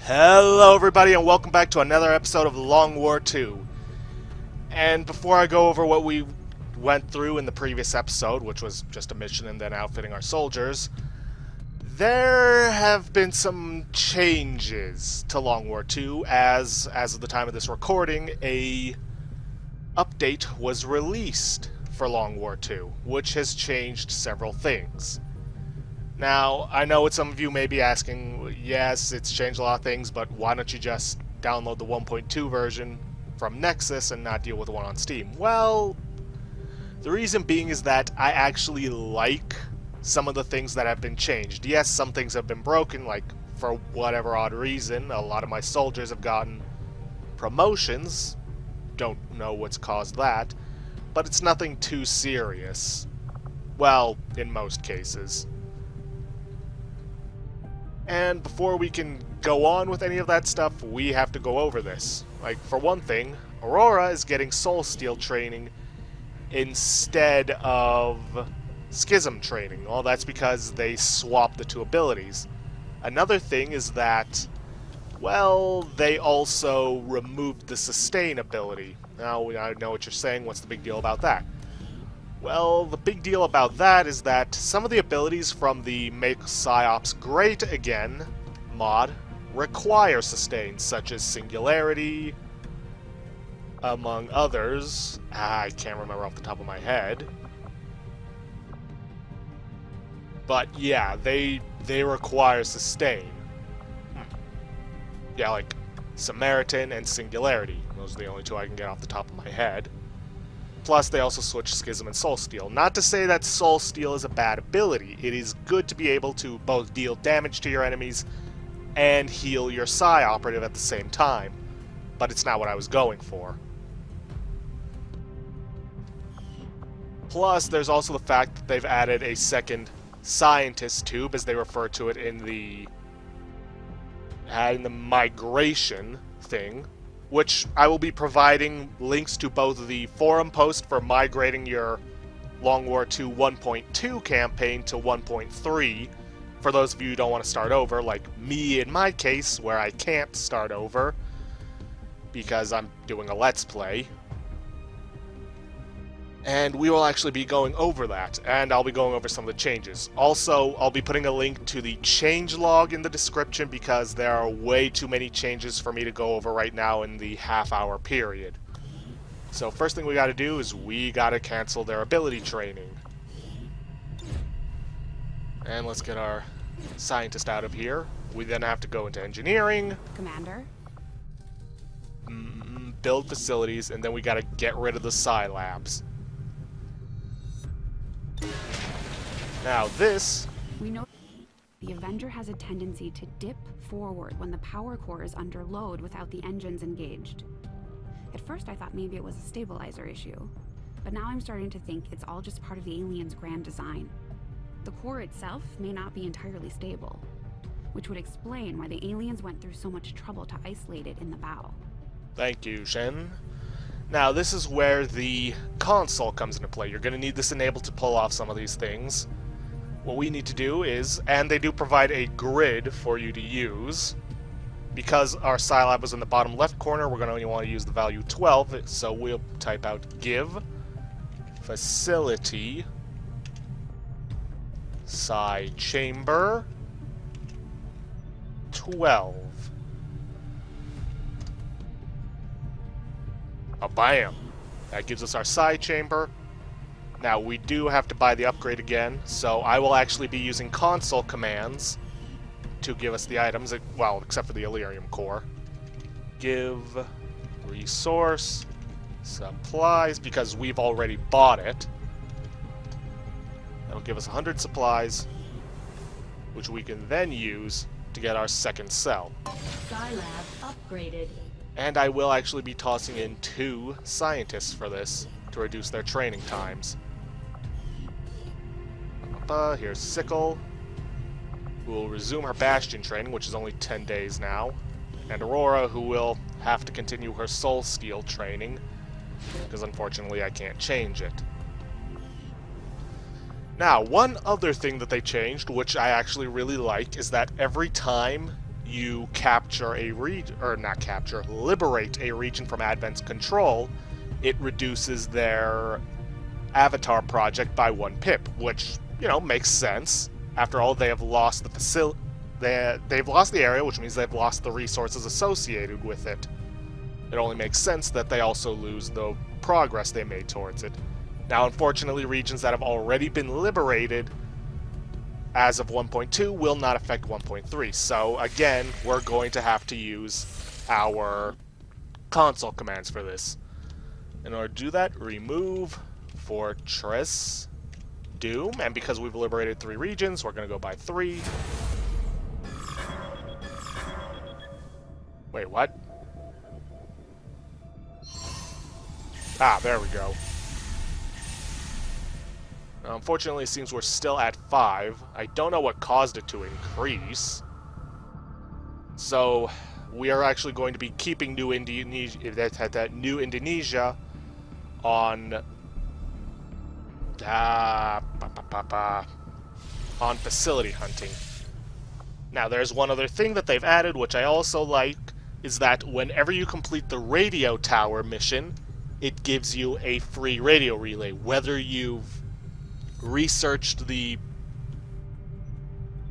Hello everybody and welcome back to another episode of Long War 2. And before I go over what we went through in the previous episode, which was just a mission and then outfitting our soldiers, there have been some changes to Long War 2 as of the time of this recording, a update was released for Long War 2, which has changed several things. Now, I know what some of you may be asking, yes, it's changed a lot of things, but why don't you just download the 1.2 version from Nexus and not deal with the one on Steam? Well, the reason being is that I actually like some of the things that have been changed. Yes, some things have been broken, like for whatever odd reason, a lot of my soldiers have gotten promotions. Don't know what's caused that, but it's nothing too serious. Well, in most cases. And before we can go on with any of that stuff, we have to go over this. Like, for one thing, Aurora is getting Soul Steel training instead of Schism training. Well, that's because they swapped the two abilities. Another thing is that, well, they also removed the Sustain ability. Now, I know what you're saying, what's the big deal about that? Well, the big deal about that is that some of the abilities from the Make Psyops Great Again mod require sustain, such as Singularity, among others. I can't remember off the top of my head. But yeah, they require sustain. Yeah, like Samaritan and Singularity. Those are the only two I can get off the top of my head. Plus, they also switch Schism and Soul Steel. Not to say that Soul Steel is a bad ability. It is good to be able to both deal damage to your enemies and heal your Psi operative at the same time. But it's not what I was going for. Plus, there's also the fact that they've added a second Scientist Tube, as they refer to it in the migration thing, which I will be providing links to both the forum post for migrating your Long War 2 1.2 campaign to 1.3, for those of you who don't want to start over, like me in my case, where I can't start over, because I'm doing a Let's Play. And we will actually be going over that, and I'll be going over some of the changes. Also, I'll be putting a link to the changelog in the description because there are way too many changes for me to go over right now in the half-hour period. So first thing we gotta do is we gotta cancel their ability training. And let's get our scientist out of here. We then have to go into engineering. Commander? Build facilities, and then we gotta get rid of the Psi labs. Now this... We know the Avenger has a tendency to dip forward when the power core is under load without the engines engaged. At first I thought maybe it was a stabilizer issue, but now I'm starting to think it's all just part of the alien's grand design. The core itself may not be entirely stable, which would explain why the aliens went through so much trouble to isolate it in the bow. Thank you, Shen. Now, this is where the console comes into play. You're going to need this enabled to pull off some of these things. What we need to do is, and they do provide a grid for you to use, because our Psi Lab was in the bottom left corner, we're going to only want to use the value 12, so we'll type out give facility Psi chamber 12. Bam! That gives us our Psi chamber. Now, we do have to buy the upgrade again, so I will actually be using console commands to give us the items, well, except for the Elerium core. Give resource supplies, because we've already bought it. That'll give us 100 supplies, which we can then use to get our second cell. Psi Lab upgraded. And I will actually be tossing in 2 scientists for this to reduce their training times. Here's Sickle, who will resume her Bastion training, which is only 10 days now. And Aurora, who will have to continue her Soul Steel training, because unfortunately I can't change it. Now, one other thing that they changed, which I actually really like, is that every time you capture a liberate a region from Advent's control, it reduces their avatar project by 1 pip, which, you know, makes sense. After all, they have lost the facility. They've lost the area, which means they've lost the resources associated with it. It only makes sense that they also lose the progress they made towards it. Now, unfortunately, regions that have already been liberated as of 1.2 will not affect 1.3. So, again, we're going to have to use our console commands for this. In order to do that, remove Fortress Doom, and because we've liberated 3 regions, we're going to go by 3. Wait, what? Ah, there we go. Now, unfortunately, it seems we're still at 5. I don't know what caused it to increase. So, we are actually going to be keeping New Indonesia on on facility hunting. Now, there's one other thing that they've added, which I also like, is that whenever you complete the radio tower mission, it gives you a free radio relay, whether you've researched the,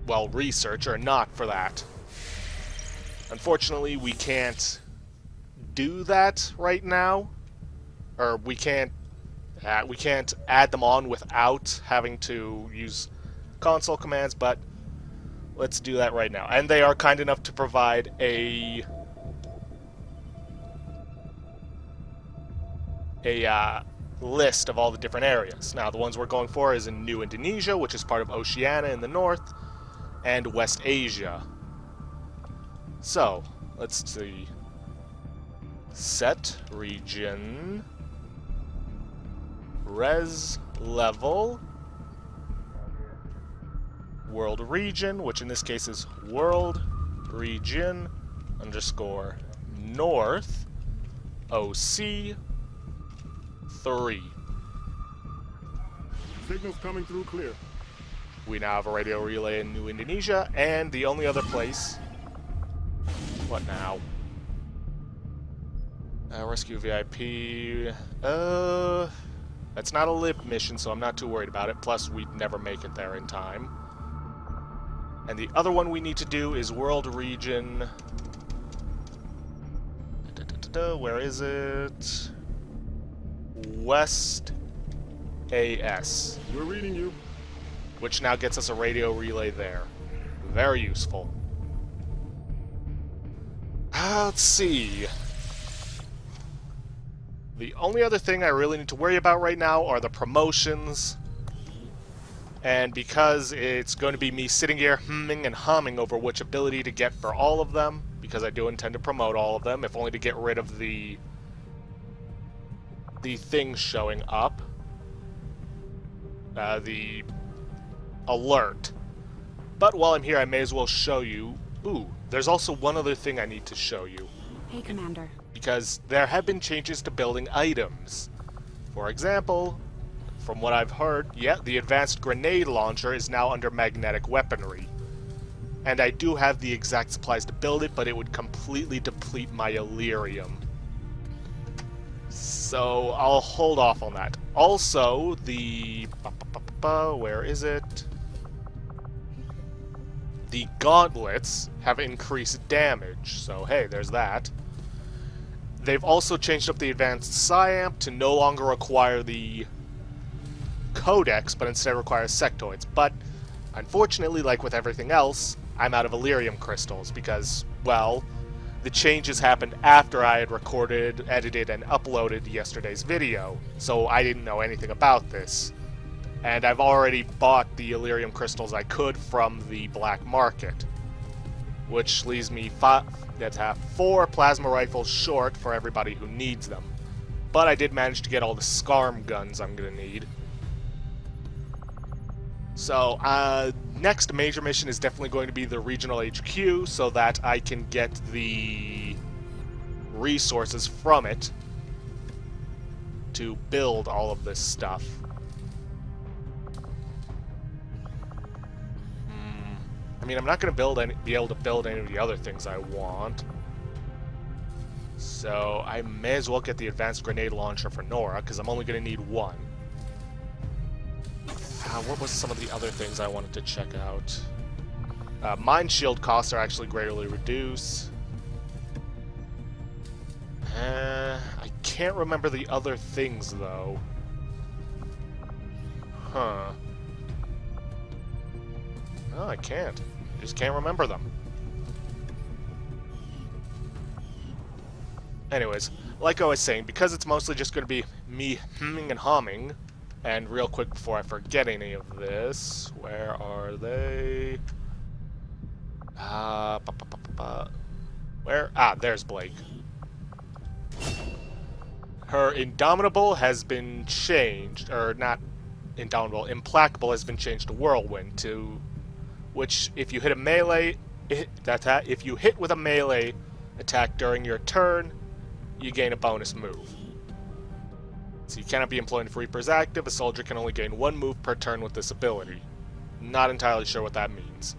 well, research or not for that. Unfortunately, we can't do that right now, or we can't add them on without having to use console commands, but let's do that right now. And they are kind enough to provide a list of all the different areas. Now, the ones we're going for is in New Indonesia, which is part of Oceania in the north, and West Asia. So, let's see. Set region, res level, world region, which in this case is world region underscore north, OC 3. Signals coming through clear. We now have a radio relay in New Indonesia, and the only other place... What now? Rescue VIP... That's not a lib mission, so I'm not too worried about it. Plus, we'd never make it there in time. And the other one we need to do is World Region... Where is it? West AS. We're reading you. Which now gets us a radio relay there. Very useful. Let's see. The only other thing I really need to worry about right now are the promotions. And because it's going to be me sitting here hemming and humming over which ability to get for all of them, because I do intend to promote all of them, if only to get rid of the things showing up. The alert. But while I'm here, I may as well show you... Ooh, there's also one other thing I need to show you. Hey, Commander. Because there have been changes to building items. For example, from what I've heard, yeah, the advanced grenade launcher is now under magnetic weaponry. And I do have the exact supplies to build it, but it would completely deplete my Illyrium. So I'll hold off on that. Also, the... where is it? The gauntlets have increased damage, so hey, there's that. They've also changed up the advanced Psi-Amp to no longer require the Codex, but instead requires sectoids. But, unfortunately, like with everything else, I'm out of Illyrium crystals because, well, the changes happened after I had recorded, edited, and uploaded yesterday's video, so I didn't know anything about this. And I've already bought the Illyrium crystals I could from the black market, which leaves me 4 plasma rifles short for everybody who needs them. But I did manage to get all the Scum guns I'm going to need. So, next major mission is definitely going to be the regional HQ, so that I can get the resources from it to build all of this stuff. I mean, I'm not going to be able to build any of the other things I want. So I may as well get the advanced grenade launcher for Nora, because I'm only going to need one. What was some of the other things I wanted to check out? Mine shield costs are actually greatly reduced. I can't remember the other things, though. Huh. No, I can't. I just can't remember them. Anyways, like I was saying, because it's mostly just going to be me hemming and humming, and real quick before I forget any of this, where are they? Where? Ah, there's Blake. Her Indomitable has been changed, or not Indomitable, Implacable has been changed to Whirlwind, which if you hit a melee, if you hit with a melee attack during your turn, you gain a bonus move. So you cannot be employed if Reaper's active. A soldier can only gain one move per turn with this ability. Not entirely sure what that means,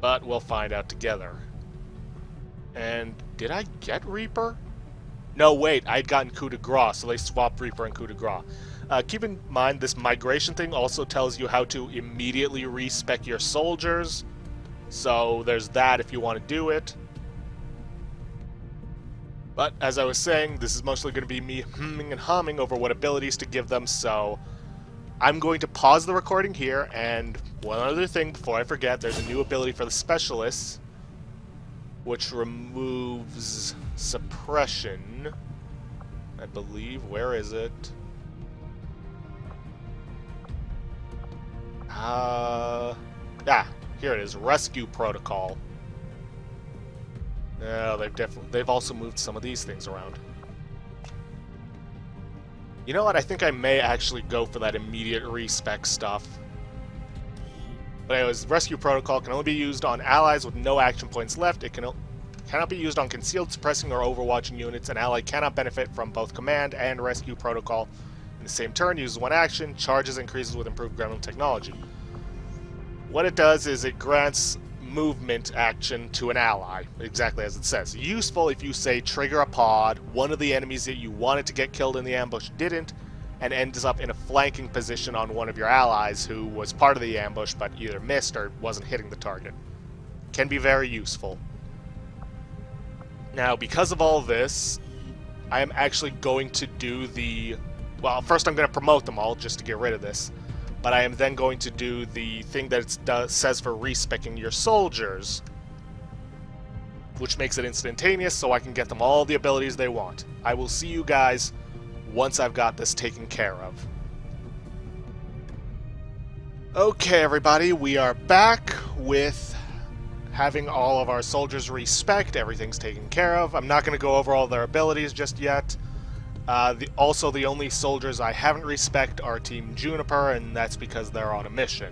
but we'll find out together. And did I get Reaper? No, wait, I'd gotten coup de grace, so they swapped Reaper and coup de grace. Keep in mind, this migration thing also tells you how to immediately respec your soldiers, so there's that if you want to do it. But, as I was saying, this is mostly going to be me hemming and humming over what abilities to give them, so I'm going to pause the recording here, and one other thing before I forget, there's a new ability for the specialists, which removes suppression, I believe. Where is it? Here it is, Rescue Protocol. They've also moved some of these things around. You know what? I think I may actually go for that immediate respec stuff. But anyways, Rescue Protocol can only be used on allies with no action points left. It cannot be used on concealed, suppressing, or overwatching units. An ally cannot benefit from both Command and Rescue Protocol in the same turn. Uses one action. Charges increases with improved Gremlin technology. What it does is it grants movement action to an ally, exactly as it says. Useful if you, say, trigger a pod, one of the enemies that you wanted to get killed in the ambush didn't, and ends up in a flanking position on one of your allies who was part of the ambush but either missed or wasn't hitting the target. Can be very useful. Now, because of all this, I am actually going to do the... Well, first I'm going to promote them all just to get rid of this. But I am then going to do the thing that it says for respecking your soldiers, which makes it instantaneous so I can get them all the abilities they want. I will see you guys once I've got this taken care of. Okay, everybody, we are back with having all of our soldiers respect. Everything's taken care of. I'm not going to go over all their abilities just yet. Also, the only soldiers I haven't respect are Team Juniper, and that's because they're on a mission.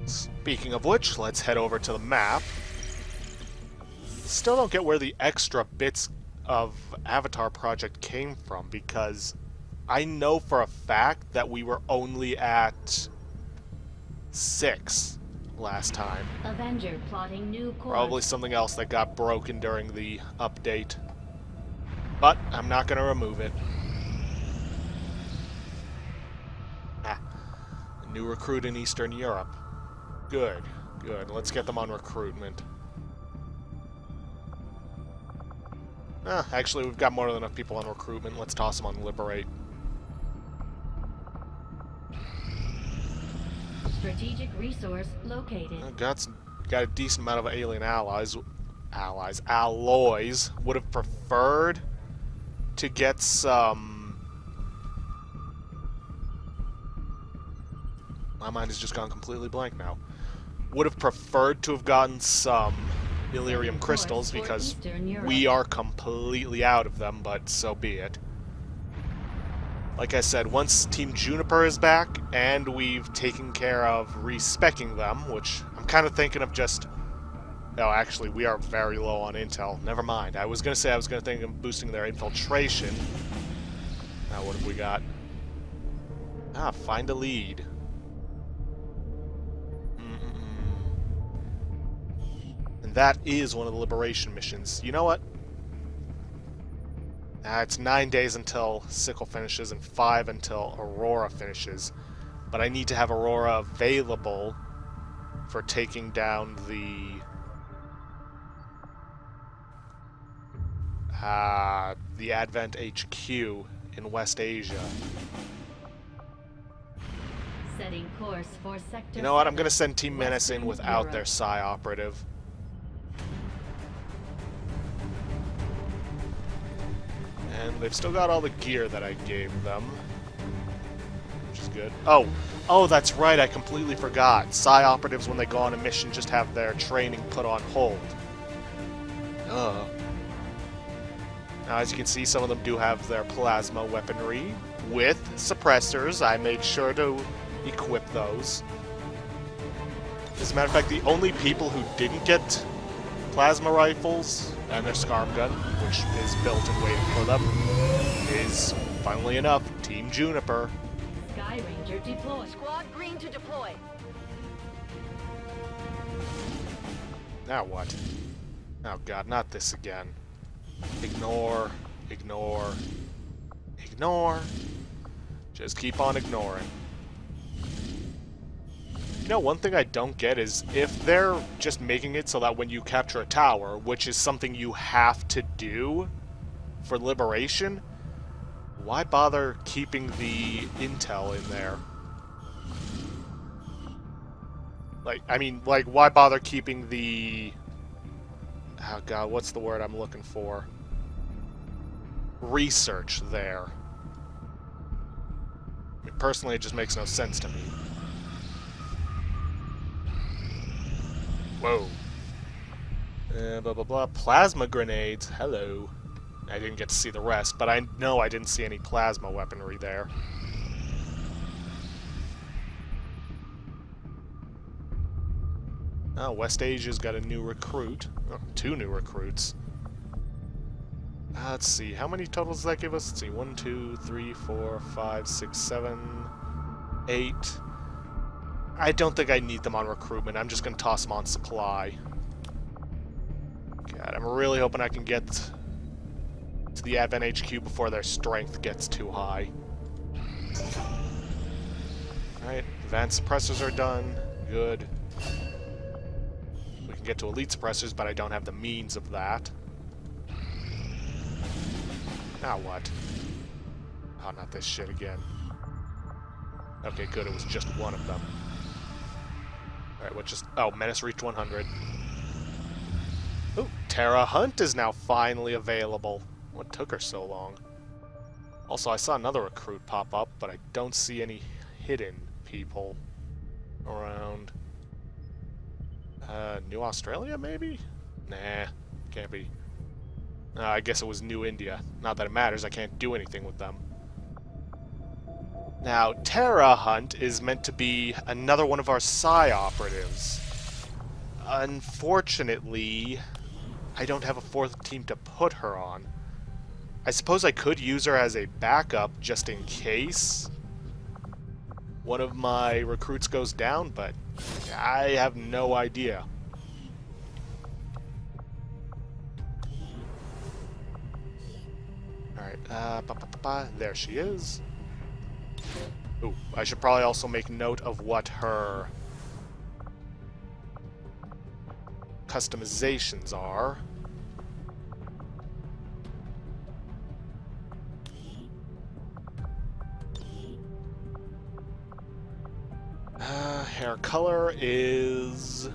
Speaking of which, let's head over to the map. Still don't get where the extra bits of Avatar Project came from, because I know for a fact that we were only at 6 last time. Avenger plotting new course. Probably something else that got broken during the update. But I'm not going to remove it. A new recruit in Eastern Europe. Good, good. Let's get them on recruitment. Actually, we've got more than enough people on recruitment. Let's toss them on Liberate. Strategic resource located. Got a decent amount of alien alloys. Alloys. Would have preferred to get some... My mind has just gone completely blank now. Would have preferred to have gotten some Illyrium crystals because we are completely out of them, but so be it. Like I said, once Team Juniper is back and we've taken care of respecking them, which I'm kind of thinking of just... Oh, actually, we are very low on intel. Never mind. I was going to think of boosting their infiltration. Now, what have we got? Find a lead. That is one of the Liberation missions. You know what? It's 9 days until Sickle finishes and 5 until Aurora finishes. But I need to have Aurora available for taking down the Advent HQ in West Asia. Setting course for sector. You know what? I'm 7, going to send Team Menace in Western without Europe. their Psi operative. And they've still got all the gear that I gave them, which is good. Oh, that's right. I completely forgot. Psi operatives, when they go on a mission, just have their training put on hold. Now, as you can see, some of them do have their plasma weaponry with suppressors. I made sure to equip those. As a matter of fact, the only people who didn't get plasma rifles and their Scum gun, which is built and waiting for them, is, funnily enough, Team Juniper. Sky Ranger deployed. Squad green to deploy. Now what? Oh god, not this again. Ignore, ignore, ignore. Just keep on ignoring. You know, one thing I don't get is if they're just making it so that when you capture a tower, which is something you have to do for Liberation, why bother keeping the intel in there? Like, why bother keeping the... Oh god, what's the word I'm looking for? Research there. I mean, personally, it just makes no sense to me. Whoa. Blah, blah, blah. Plasma grenades. Hello. I didn't get to see the rest, but I know I didn't see any plasma weaponry there. Oh, West Asia's got a new recruit. Oh, 2 new recruits. Let's see, how many totals does that give us? Let's see, 1, 2, 3, 4, 5, 6, 7, 8. I don't think I need them on recruitment. I'm just going to toss them on supply. God, I'm really hoping I can get to the Advent HQ before their strength gets too high. Alright, advanced suppressors are done. Good. We can get to elite suppressors, but I don't have the means of that. Now what? Oh, not this shit again. Okay, good, it was just one of them. Alright, what just... Oh, Menace reached 100. Ooh, Terra Hunt is now finally available. What took her so long? Also, I saw another recruit pop up, but I don't see any hidden people around. New Australia, maybe? Nah, can't be. I guess it was New India. Not that it matters, I can't do anything with them. Now, Terra Hunt is meant to be another one of our Psi operatives. Unfortunately, I don't have a 4th team to put her on. I suppose I could use her as a backup just in case one of my recruits goes down, but I have no idea. Alright, there she is. Ooh, I should probably also make note of what her customizations are. Hair color is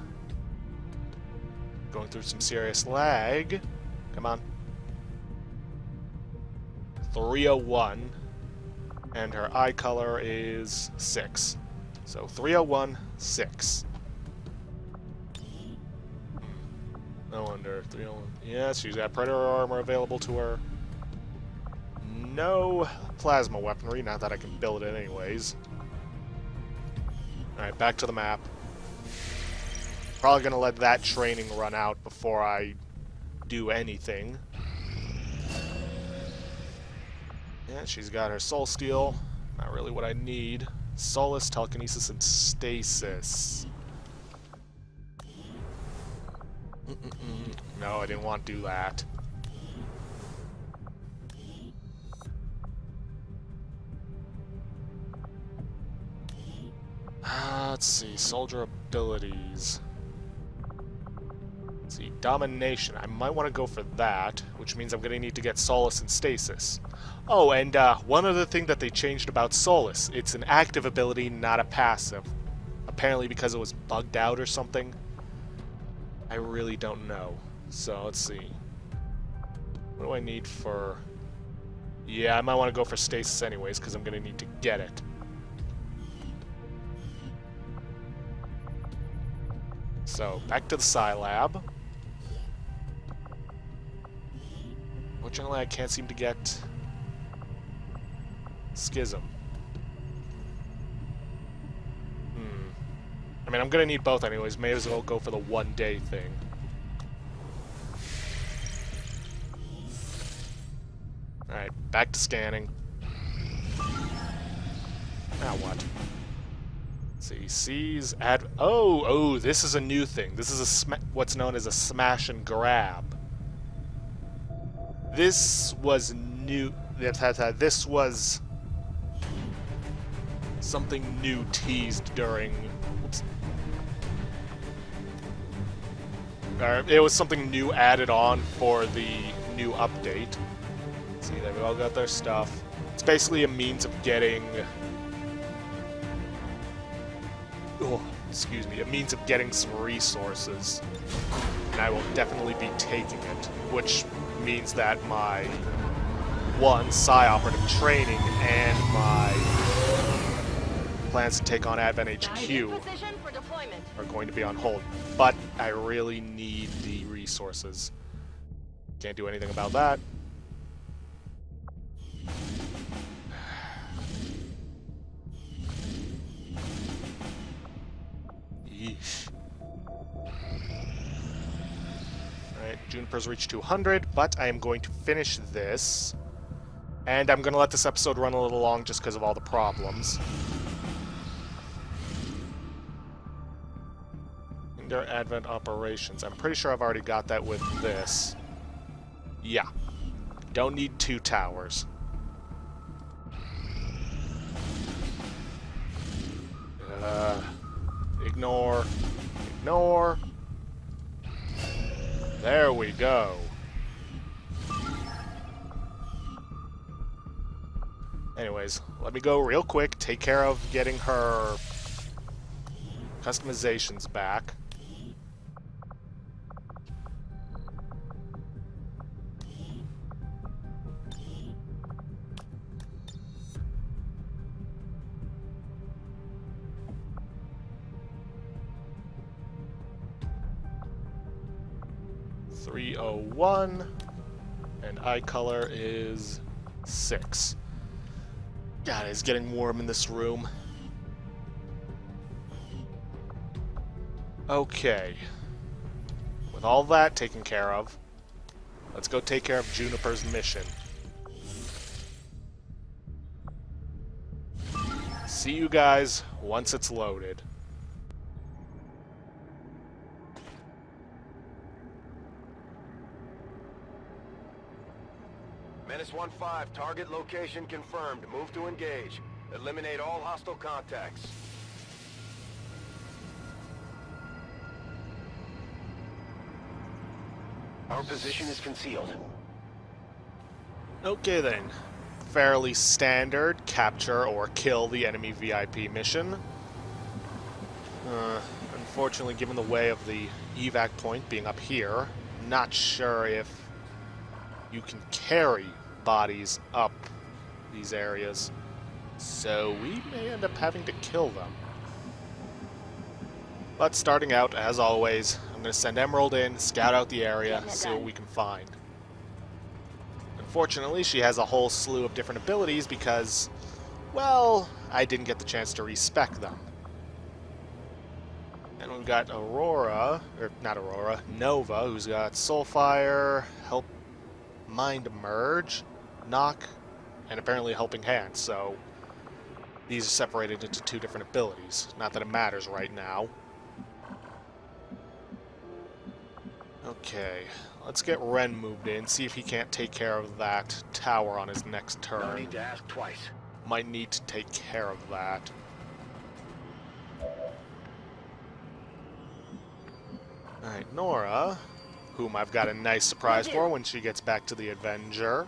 going through some serious lag. Come on. 301. And her eye color is 6. So 301, 6. No wonder. 301. Yes, she's got Predator armor available to her. No plasma weaponry, not that I can build it anyways. Alright, back to the map. Probably gonna let that training run out before I do anything. Yeah, she's got her Soul Steel. Not really what I need. Solace, Telekinesis, and Stasis. No, I didn't want to do that. Let's see, soldier abilities. Let's see, domination. I might want to go for that, which means I'm going to need to get Solace and Stasis. Oh, and one other thing that they changed about Solace. It's an active ability, not a passive. Apparently because it was bugged out or something. I really don't know. So, let's see. What do I need for... Yeah, I might want to go for Stasis anyways, because I'm going to need to get it. So, back to the Sci Lab. Fortunately, I can't seem to get Schism. I mean, I'm gonna need both anyways. May as well go for the one-day thing. Alright, back to scanning. Now what? Let's see, C's add... Oh, this is a new thing. This is what's known as a smash and grab. This was new... This was something new teased during... Oops. It was something new added on for the new update. See, they've all got their stuff. It's basically a means of getting... Oh, excuse me, a means of getting some resources. And I will definitely be taking it, which means that my Psi operative training and my plans to take on Advent HQ are going to be on hold. But I really need the resources. Can't do anything about that. Yeesh. Alright, Juniper's reached 200, but I am going to finish this. And I'm going to let this episode run a little long just because of all the problems. Their Advent operations. I'm pretty sure I've already got that with this. Yeah. Don't need 2 towers. Ignore. Ignore. There we go. Anyways, let me go real quick, take care of getting her customizations back. .301 and eye color is 6. God, it's getting warm in this room. Okay. With all that taken care of, let's go take care of Juniper's mission. See you guys once it's loaded. Menace 1-5, target location confirmed. Move to engage. Eliminate all hostile contacts. Our position is concealed. Okay then. Fairly standard capture or kill the enemy VIP mission. Unfortunately, given the way of the evac point being up here, not sure if you can carry bodies up these areas, so we may end up having to kill them. But starting out, as always, I'm going to send Emerald in, scout out the area, see what we can find. Unfortunately, she has a whole slew of different abilities because, well, I didn't get the chance to respec them. And we've got Aurora, or not Aurora, Nova, who's got Soulfire, Help, Mind Merge, Knock, and apparently Helping Hand, so these are separated into 2 different abilities. Not that it matters right now. Okay, let's get Ren moved in, see if he can't take care of that tower on his next No turn. need to ask twice. Might need to take care of that. Alright, Nora, whom I've got a nice surprise for when she gets back to the Avenger.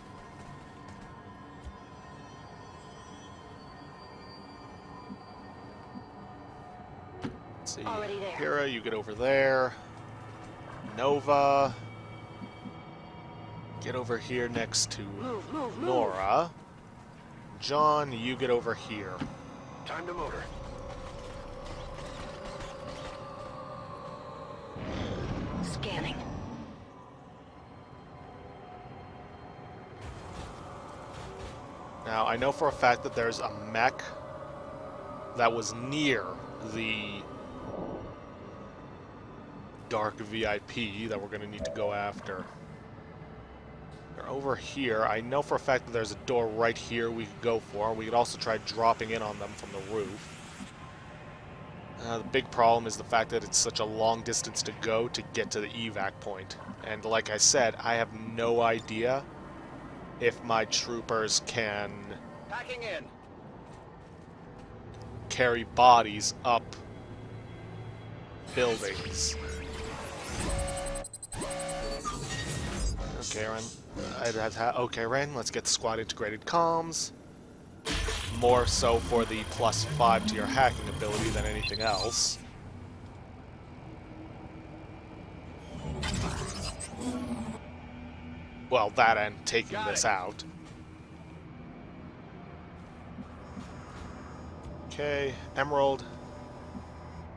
Let's see, Hera, you get over there. Nova, get over here next to Nora. John, you get over here. Time to motor. Scanning. Now, I know for a fact that there's a mech that was near the Dark VIP that we're going to need to go after. They're over here. I know for a fact that there's a door right here we could go for. We could also try dropping in on them from the roof. The big problem is the fact that it's such a long distance to go to get to the evac point. And like I said, I have no idea if my troopers can Packing in. carry bodies up buildings. Okay, Ren. Okay, Ren, let's get the squad integrated comms. More so for the +5 to your hacking ability than anything else. Well, that and taking this out. Okay, Emerald.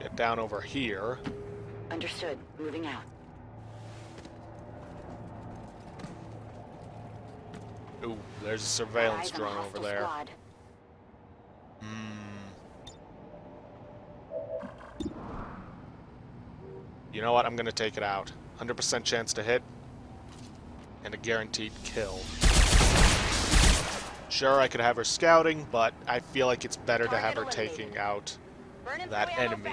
Get down over here. Understood. Moving out. Ooh, there's a surveillance Eyes on drone over hostile there. squad. You know what? I'm gonna take it out. 100% chance to hit, and a guaranteed kill. Sure, I could have her scouting, but I feel like it's better to have her taking out that enemy,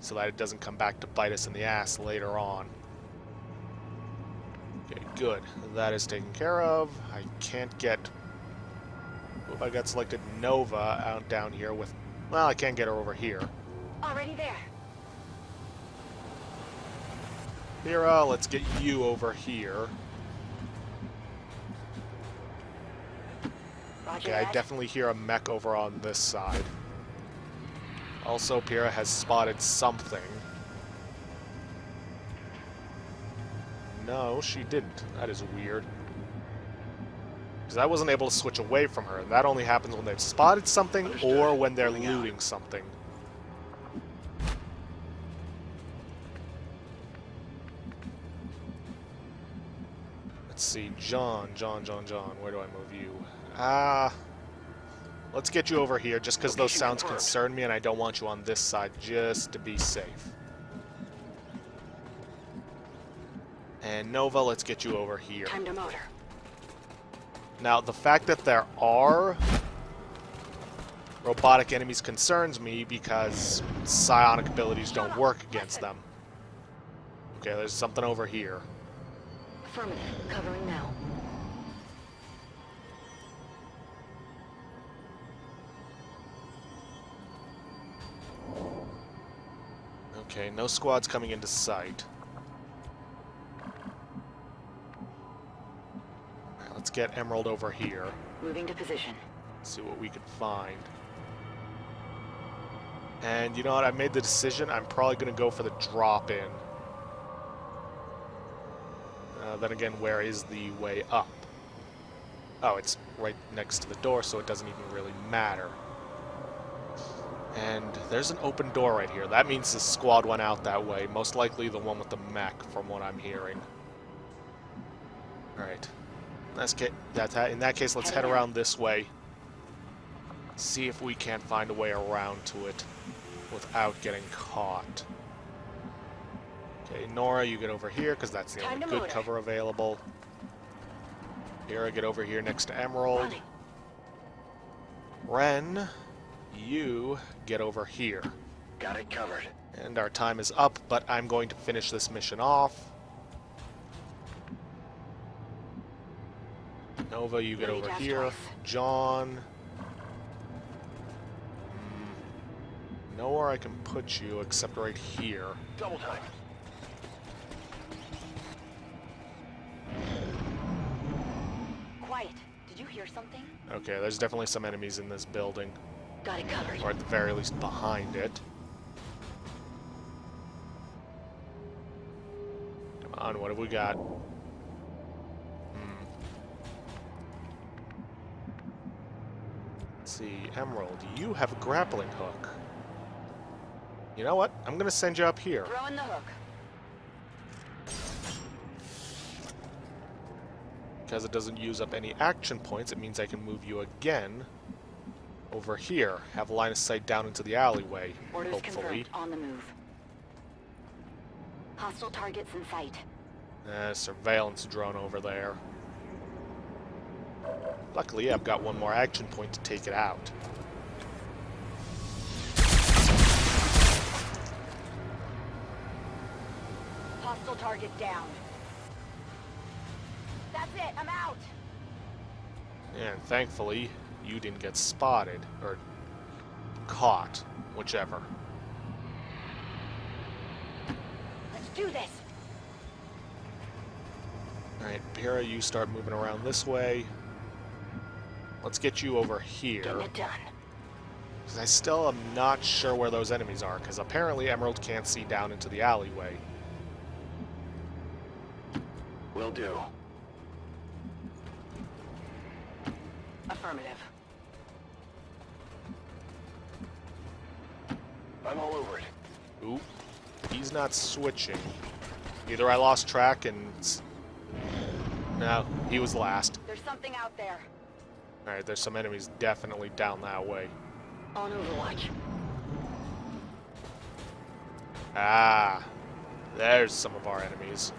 so that it doesn't come back to bite us in the ass later on. Okay, good. That is taken care of. I can't get... Oop, I got selected Nova out down here with... Well, I can't get her over here. Already there. Hera, let's get you over here. Roger Okay, I that. definitely hear a mech over on this side. Also, Pyrrha has spotted something. No, she didn't. That is weird. Because I wasn't able to switch away from her. That only happens when they've spotted something or when they're looting something. Let's see, John, where do I move you? Let's get you over here, just because those sounds concern me, and I don't want you on this side, just to be safe. And Nova, let's get you over here. Time to motor. Now, the fact that there are robotic enemies concerns me, because psionic abilities don't work against them. Okay, there's something over here. Affirmative. Covering now. Okay, no squads coming into sight. Alright, let's get Emerald over here. Moving to position. See what we can find. And you know what? I made the decision. I'm probably going to go for the drop-in. Then again, where is the way up? Oh, it's right next to the door, so it doesn't even really matter. And there's an open door right here. That means the squad went out that way. Most likely the one with the mech, from what I'm hearing. Alright. In that case, let's head around this way. See if we can't find a way around to it without getting caught. Okay, Nora, you get over here, because that's the only good cover available. Hera, get over here next to Emerald. Ren, you get over here. Got it covered. And our time is up, but I'm going to finish this mission off. Nova, you get Ready over to ask here. twice. John. Nowhere I can put you except right here. Double time. Quiet. Did you hear something? Okay, there's definitely some enemies in this building. Got it covered. Or at the very least behind it. Come on, what have we got? Let's see, Emerald, you have a grappling hook. You know what? I'm gonna send you up here. Throw in the hook. Because it doesn't use up any action points, it means I can move you again over here. Have a line of sight down into the alleyway, Orders hopefully. confirmed. On the move. Hostile targets in sight. Surveillance drone over there. Luckily, I've got one more action point to take it out. Hostile target down. That's it. I'm out. And thankfully, you didn't get spotted, or caught, whichever. Let's do this. Alright, Pyrrha, you start moving around this way. Let's get you over here. Getting it done. Because I still am not sure where those enemies are, because apparently Emerald can't see down into the alleyway. Will do. Affirmative. I'm all over it. Oop. He's not switching. Either I lost track and... No, he was last. There's something out there. Alright, there's some enemies definitely down that way. On Overwatch. Ah, there's some of our enemies.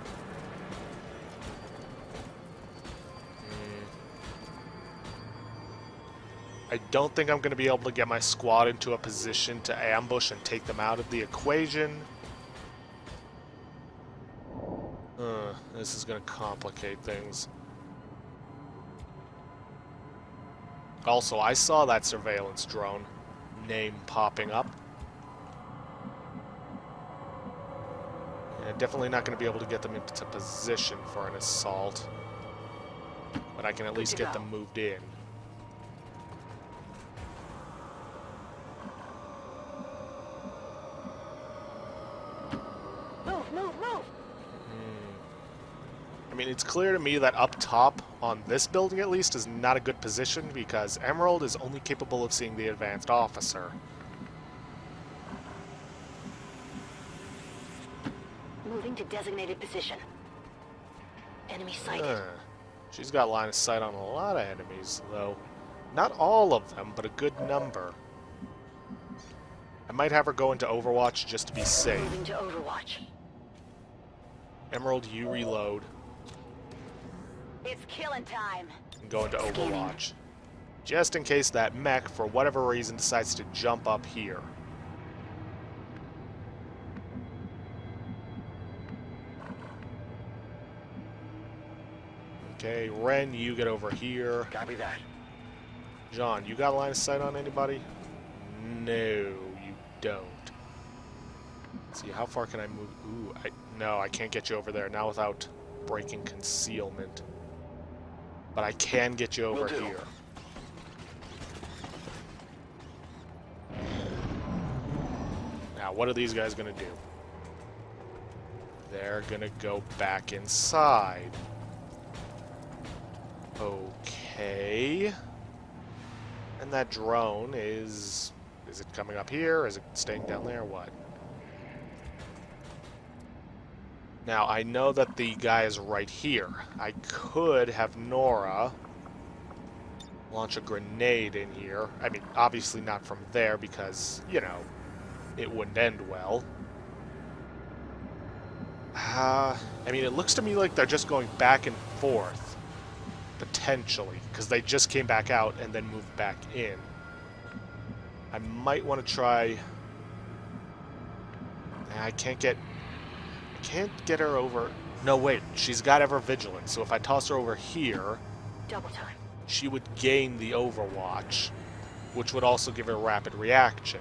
I don't think I'm going to be able to get my squad into a position to ambush and take them out of the equation. This is going to complicate things. Also, I saw that surveillance drone name popping up. Yeah, definitely not going to be able to get them into position for an assault. But I can at least get them moved in. Move. I mean, it's clear to me that up top, on this building at least, is not a good position because Emerald is only capable of seeing the advanced officer. Moving to designated position. Enemy sighted. She's got line of sight on a lot of enemies, though. Not all of them, but a good number. I might have her go into Overwatch just to be safe. Moving to Overwatch. Emerald, you reload It's killing time. and go into Scanning. Overwatch. Just in case that mech, for whatever reason, decides to jump up here. Okay, Ren, you get over here. Copy that. John, you got line of sight on anybody? No, you don't. Let's see, how far can I move? Ooh, no, I can't get you over there, not without breaking concealment. But I can get you over Will do. here. Now, what are these guys gonna do? They're gonna go back inside. Okay. And that drone is it coming up here? Is it staying down there? What? Now, I know that the guy is right here. I could have Nora launch a grenade in here. I mean, obviously not from there because, you know, it wouldn't end well. I mean, it looks to me like they're just going back and forth. Potentially, because they just came back out and then moved back in. I might want to try... I can't get her over... No, wait, she's got ever vigilant, so if I toss her over here, Double time. she would gain the Overwatch, which would also give her rapid reaction.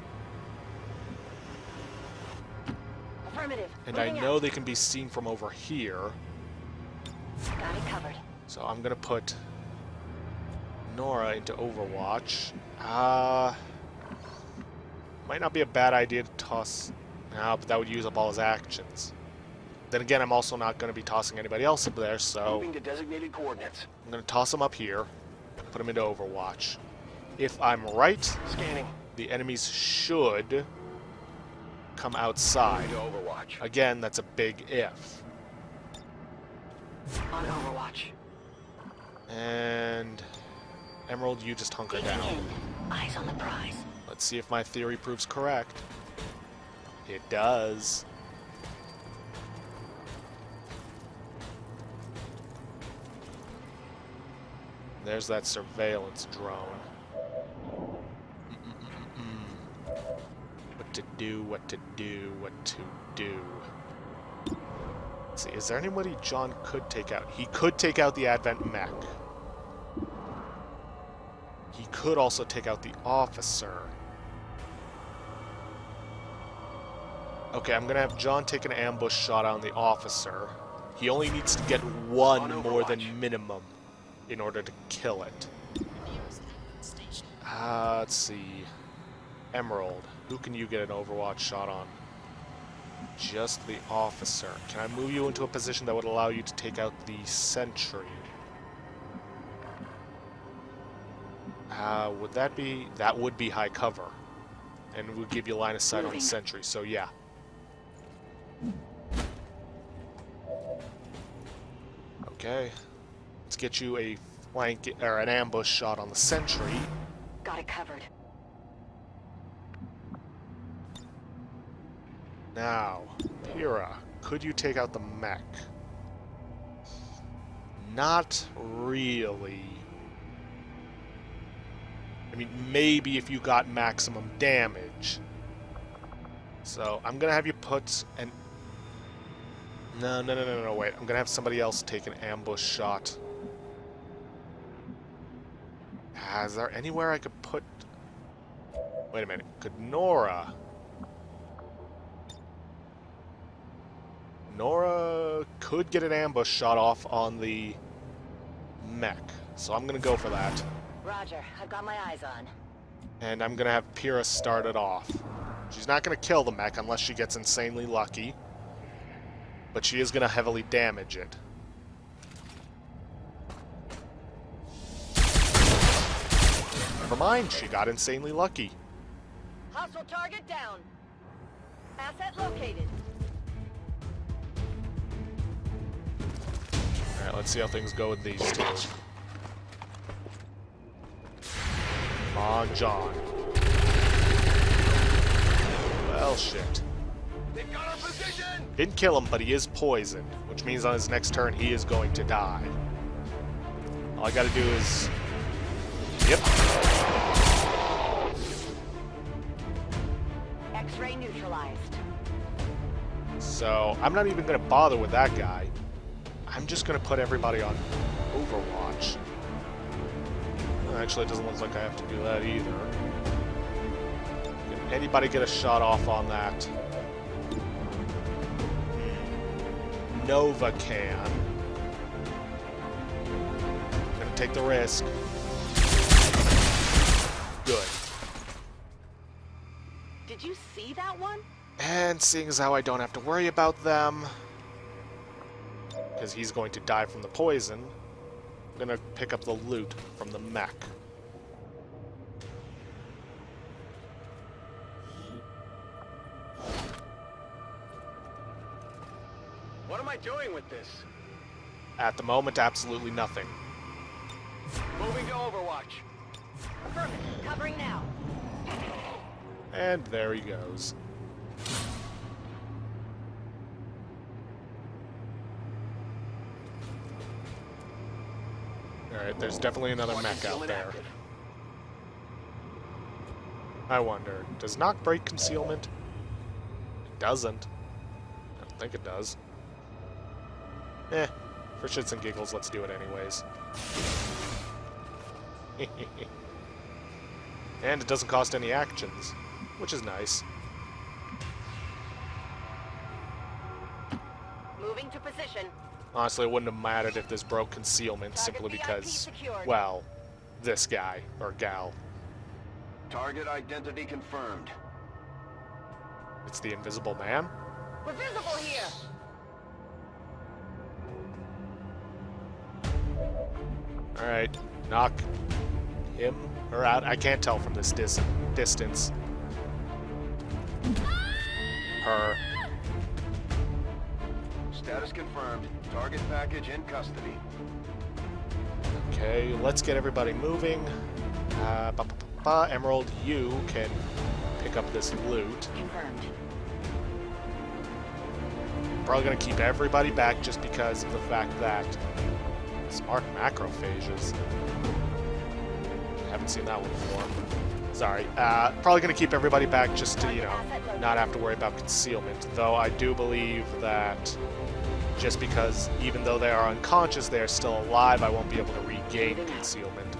Affirmative. And I Moving know out. they can be seen from over here, Got it covered. so I'm gonna put Nora into Overwatch. Might not be a bad idea to toss... No, but that would use up all his actions. Then again, I'm also not going to be tossing anybody else up there, so Moving to designated coordinates. I'm going to toss him up here, put him into Overwatch. If I'm right, Scanning. the enemies should come outside. Moving to Overwatch. Again, that's a big if. On Overwatch. And Emerald, you just hunker Peeking down. in. Eyes on the prize. Let's see if my theory proves correct. It does. There's that surveillance drone. What to do, what to do, what to do. Let's see, is there anybody John could take out? He could take out the Advent mech. He could also take out the officer. Okay, I'm gonna have John take an ambush shot on the officer. He only needs to get one On more than Overwatch. minimum in order to kill it. Let's see. Emerald, who can you get an Overwatch shot on? Just the officer. Can I move you into a position that would allow you to take out the sentry? Would that be... That would be high cover. And would give you line of sight on the Moving. sentry, so yeah. Okay. Let's get you a flank... or an ambush shot on the sentry. Got it covered. Now, Pyrrha, could you take out the mech? Not really. I mean, maybe if you got maximum damage. So, I'm gonna have you put an... No, wait. I'm gonna have somebody else take an ambush shot. Is there anywhere I could put... Wait a minute. Could Nora... Nora could get an ambush shot off on the mech. So I'm gonna go for that. Roger. I've got my eyes on. And I'm gonna have Pyrrha start it off. She's not gonna kill the mech unless she gets insanely lucky. But she is gonna heavily damage it. Never mind, she got insanely lucky. Hostile target down. Asset located. Alright, let's see how things go with these two. Come on, John. Well, shit. They've got our position! Didn't kill him, but he is poisoned, which means on his next turn he is going to die. All I gotta do is... Yep. X-ray neutralized. So, I'm not even gonna bother with that guy. I'm just gonna put everybody on Overwatch. Well, actually, it doesn't look like I have to do that either. Can anybody get a shot off on that? Nova can. Gonna take the risk. Good. Did you see that one? And seeing as how I don't have to worry about them, because he's going to die from the poison, I'm gonna pick up the loot from the mech. What am I doing with this? At the moment, absolutely nothing. Moving to Overwatch. Affirmative. Covering now. And there he goes. Alright, there's definitely another mech out there. Active. I wonder, does knock break concealment? It doesn't. I don't think it does. For shits and giggles, let's do it anyways. And it doesn't cost any actions, which is nice. Moving to position. Honestly, it wouldn't have mattered if this broke concealment simply VIP because, secured. well, this guy, or gal. Target identity confirmed. It's the Invisible Man? We're visible here. Alright, knock him or out. I can't tell from this distance. Her. Status confirmed. Target package in custody. Okay, let's get everybody moving. Emerald, you can pick up this loot. Confirmed. Probably going to keep everybody back just because of the fact that smart macrophages. Haven't seen that one before. Sorry. Probably going to keep everybody back just to, you know, not have to worry about concealment. Though I do believe that just because even though they are unconscious, they are still alive, I won't be able to regain concealment.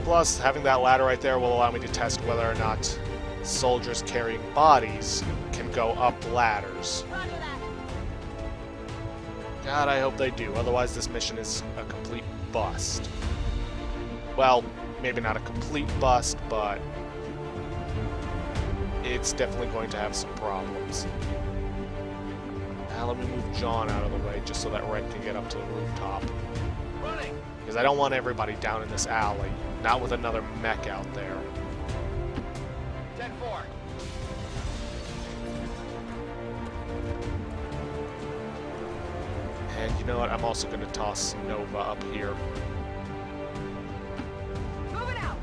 Plus, having that ladder right there will allow me to test whether or not soldiers carrying bodies can go up ladders. Roger that. God, I hope they do. Otherwise, this mission is a complete bust. Well, maybe not a complete bust, but it's definitely going to have some problems. Now let me move John out of the way just so that Ren can get up to the rooftop. Running. Because I don't want everybody down in this alley. Not with another mech out there. 10-4. And you know what? I'm also going to toss Nova up here. Moving out.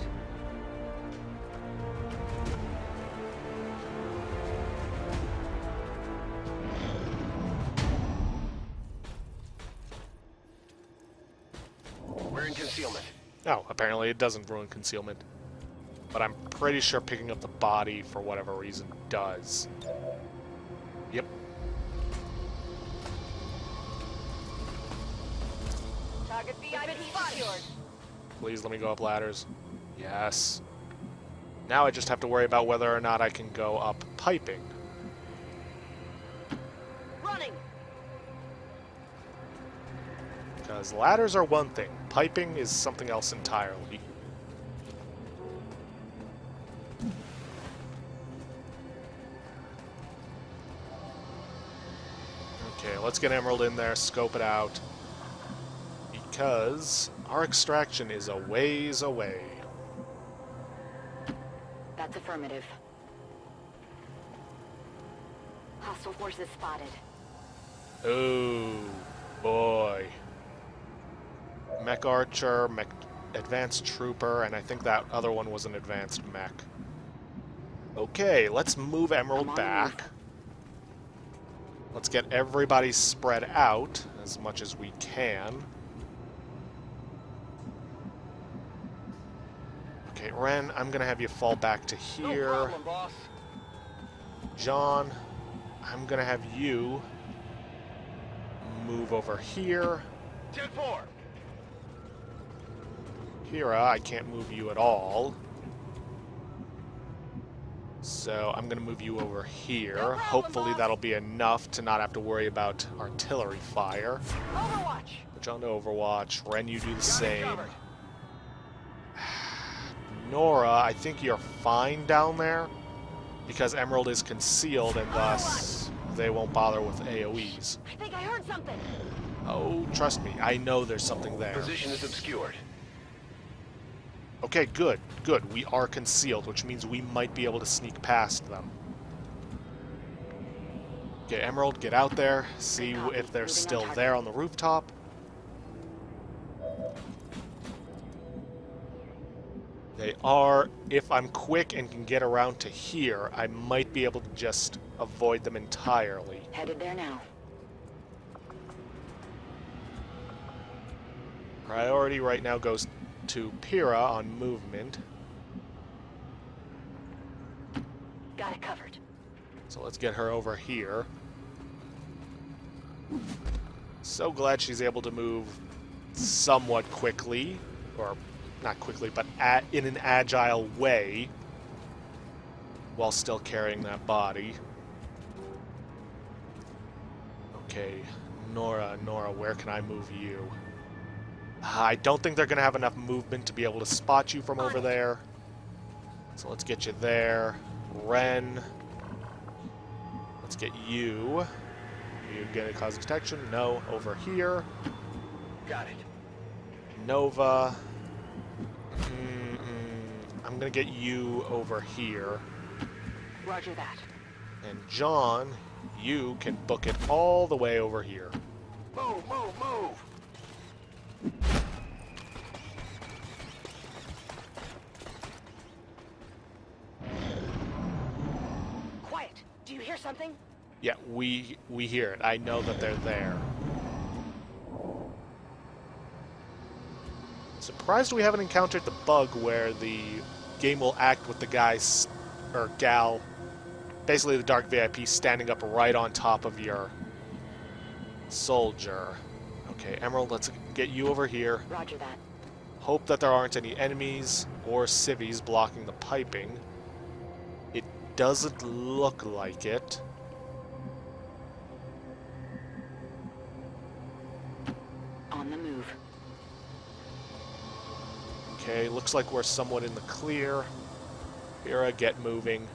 We're in concealment. Oh, apparently it doesn't ruin concealment. But I'm pretty sure picking up the body, for whatever reason, does. Yep. Target VIP secured. Please let me go up ladders. Yes. Now I just have to worry about whether or not I can go up piping. Running. Because ladders are one thing. Piping is something else entirely. Okay, let's get Emerald in there, scope it out. Because our extraction is a ways away. That's affirmative. Hostile forces spotted. Oh, boy. Mech Archer, Mech Advanced Trooper, and I think that other one was an Advanced Mech. Okay, let's move Emerald back. Let's get everybody spread out as much as we can. Okay, Ren, I'm gonna have you fall back to here. No problem, boss. John, I'm gonna have you move over here. 10-4. Kira, I can't move you at all. So I'm going to move you over here. No problem, Hopefully boss. that'll be enough to not have to worry about artillery fire. Overwatch. Put you on to Overwatch. Ren, you do the Got it same. covered. Nora, I think you're fine down there because Emerald is concealed and thus they won't bother with AoEs. I think I heard something. Oh, trust me, I know there's something there. Position is obscured. Okay, good, good. We are concealed, which means we might be able to sneak past them. Okay, Emerald, get out there. See if they're still there on the rooftop. They are. If I'm quick and can get around to here, I might be able to just avoid them entirely. Headed there now. Priority right now goes to Pyrrha on movement. Got it covered. So let's get her over here. So glad she's able to move somewhat quickly, or not quickly, but in an agile way, while still carrying that body. Okay, Nora, where can I move you? I don't think they're going to have enough movement to be able to spot you from over there. So let's get you there. Ren. Let's get you. You get a cause of detection? No. Over here. Got it. Nova. I'm going to get you over here. Roger that. And John, you can book it all the way over here. Move, move, move! Quiet. Do you hear something? Yeah, we hear it. I know that they're there. Surprised we haven't encountered the bug where the game will act with the guy's, or gal, basically the Dark VIP standing up right on top of your soldier. Okay, Emerald, let's get you over here. Roger that. Hope that there aren't any enemies or civvies blocking the piping. It doesn't look like it. On the move. Okay, looks like we're somewhat in the clear. Vera, get moving.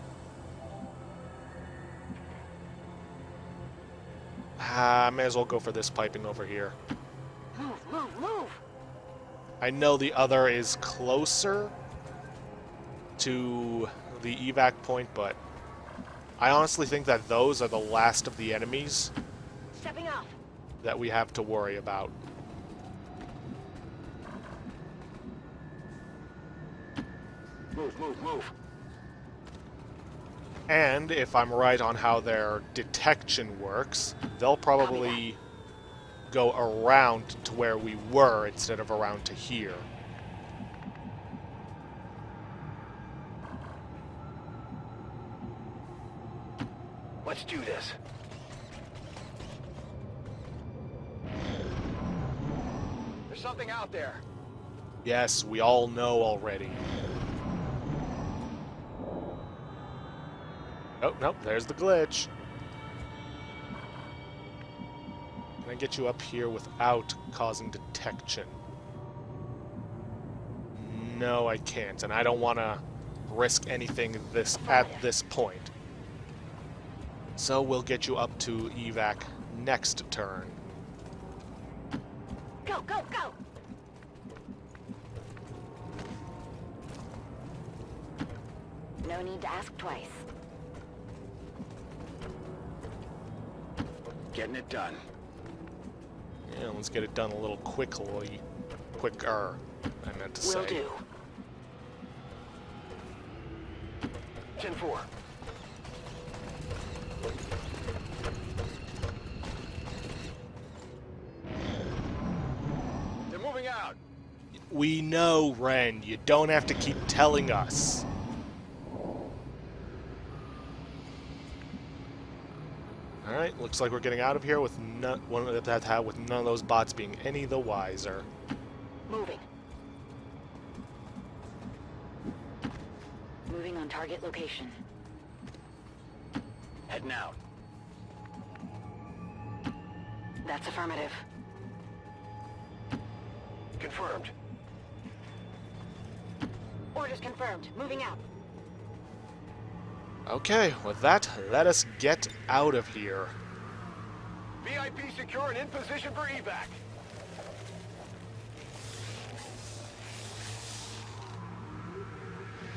May as well go for this piping over here. Move, move, move! I know the other is closer to the evac point, but I honestly think that those are the last of the enemies Stepping off. that we have to worry about. Move, move, move! And if I'm right on how their detection works, they'll probably go around to where we were instead of around to here. Let's do this. There's something out there. Yes, we all know already. Oh, nope, there's the glitch. Can I get you up here without causing detection? No, I can't, and I don't want to risk anything at this point. So we'll get you up to evac next turn. Go, go, go! No need to ask twice. Getting it done. Yeah, let's get it done a little quicker, I meant to say. Will do. 10-4. They're moving out. We know, Ren. You don't have to keep telling us. Alright, looks like we're getting out of here with none of those bots being any the wiser. Moving. Moving on target location. Heading out. That's affirmative. Confirmed. Orders confirmed. Moving out. Okay, with that, let us get out of here. VIP secure and in position for evac.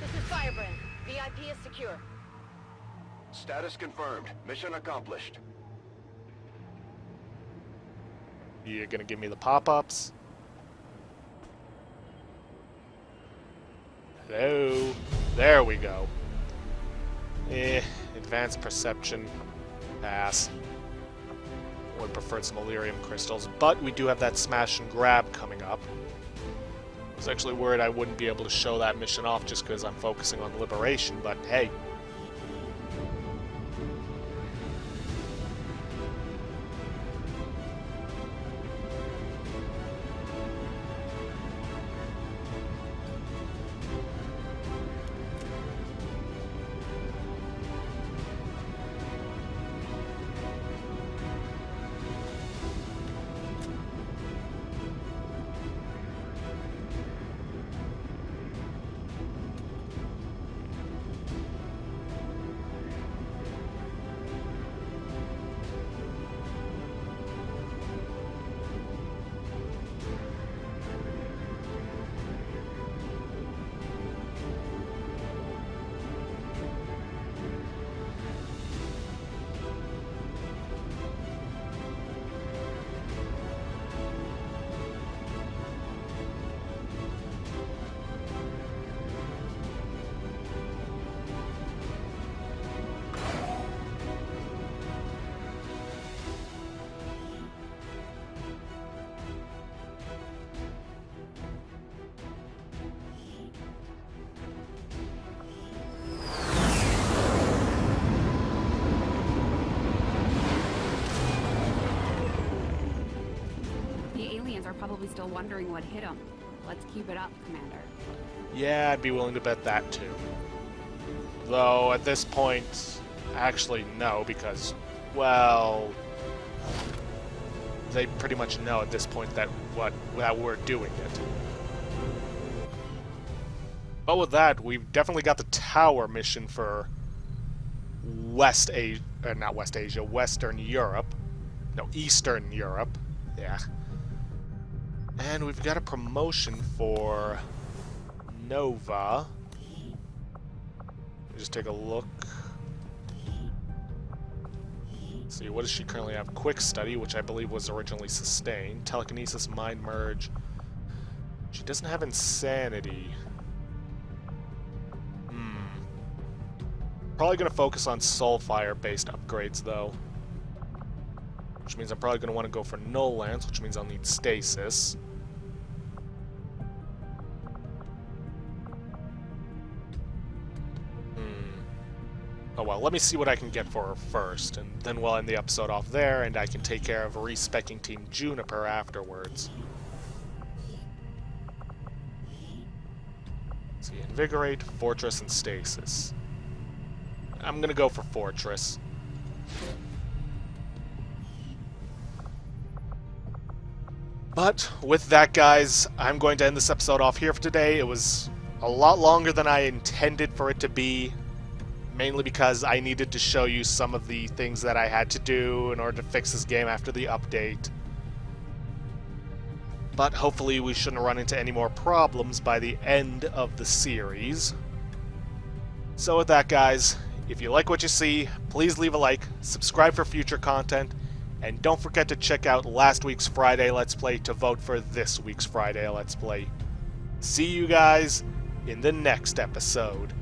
This is Firebrand. VIP is secure. Status confirmed. Mission accomplished. You're gonna give me the pop-ups? Hello? There we go. Advanced perception. Pass. Would prefer some Illyrium crystals, but we do have that smash and grab coming up. I was actually worried I wouldn't be able to show that mission off just because I'm focusing on Liberation, but hey. are probably still wondering what hit them. Let's keep it up, Commander. Yeah, I'd be willing to bet that too. Though, at this point, actually no, because, well, they pretty much know at this point that we're doing it. But with that, we've definitely got the tower mission for Western Europe. No, Eastern Europe. Yeah. And we've got a promotion for Nova. Let me just take a look. Let's see, what does she currently have? Quick Study, which I believe was originally sustained. Telekinesis, Mind Merge. She doesn't have Insanity. Probably going to focus on Soulfire-based upgrades, though. Which means I'm probably going to want to go for Null Lance, which means I'll need Stasis. Oh well, let me see what I can get for her first, and then we'll end the episode off there, and I can take care of respecking Team Juniper afterwards. Let's see, Invigorate, Fortress, and Stasis. I'm gonna go for Fortress. But with that, guys, I'm going to end this episode off here for today. It was a lot longer than I intended for it to be, mainly because I needed to show you some of the things that I had to do in order to fix this game after the update. But hopefully we shouldn't run into any more problems by the end of the series. So with that, guys, if you like what you see, please leave a like, subscribe for future content, and don't forget to check out last week's Friday Let's Play to vote for this week's Friday Let's Play. See you guys in the next episode.